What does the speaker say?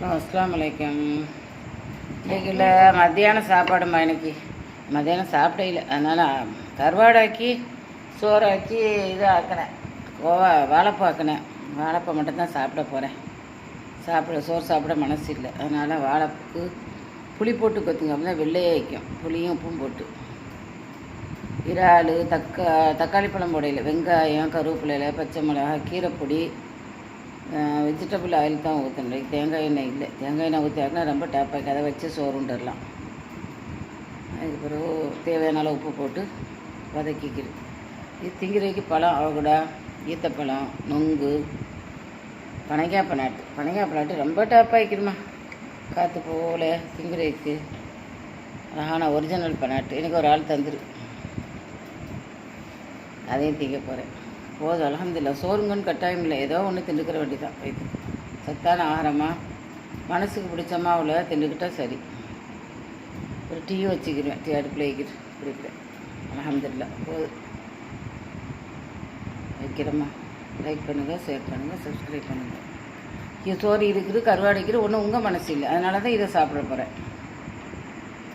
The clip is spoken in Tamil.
அஸ்ஸலாமு அலைக்கும். இன்றைக்கில் மத்தியானம் சாப்பாடுமா. எனக்கு மத்தியானம் சாப்பிடே இல்லை, அதனால் கருவாடாக்கி சோறாக்கி இது ஆக்கினேன், வாழைப்பூ ஆக்கினேன். வாழைப்பூ மட்டும்தான் சாப்பிட போகிறேன். சோறு சாப்பிட மனசு இல்லை, அதனால் வாழைப்பூக்கு புளி போட்டு கொத்துங்க, அப்படி தான் வெள்ளையே வைக்கும். புளியும் உப்பும் போட்டு இறால் தக்காளி பழம் போடையில் வெங்காயம் கருவேப்பிலையில் பச்சை மிளகா கீரைப்பொடி வெஜிடபிள் ஆயில் தான் ஊற்றணும். தேங்காய் எண்ணெய் இல்லை. தேங்காய் எண்ணெய் ஊற்றினா ரொம்ப டேப்பாக்கி அதை வச்சு சோறுண்டுடலாம். அதுக்கு பிறகு தேவையான அளவு உப்பு போட்டு வதக்கிக்கிறது. இது திங்கிறதுக்கு பழம் அவகூடா ஈத்தப்பழம் நொங்கு பனைக்காய் பனாட்டு ரொம்ப டேப்பாகிக்கிறோமா. காற்று போல திங்கிறதுக்கு அழகான ஒரிஜினல் பனாட்டு எனக்கு ஒரு ஆள் தந்துரு, அதையும் திங்க போகிறேன். போதும், அல்ஹம்துலில்லாஹ். சோறுங்கன்னு கட்டாயம் இல்லை, ஏதோ ஒன்று திண்டுக்கிற வேண்டி தான். இது சத்தான ஆகாரமாக மனசுக்கு பிடிச்ச மாவில் திண்டுக்கிட்டால் சரி. ஒரு டீ வச்சுக்கிறேன், டீ அடுப்பில் குடிக்கிறேன். அல்ஹம்துலில்லாஹ். போதும், வைக்கிறோமா. லைக் பண்ணுங்கள், ஷேர் பண்ணுங்கள், சப்ஸ்கிரைப் பண்ணுங்கள். இது சோறு இருக்குது, கருவாடு இருக்குது, ஒன்றும் உங்கள் மனசு இல்லை, அதனால தான் இதை சாப்பிட போகிறேன்.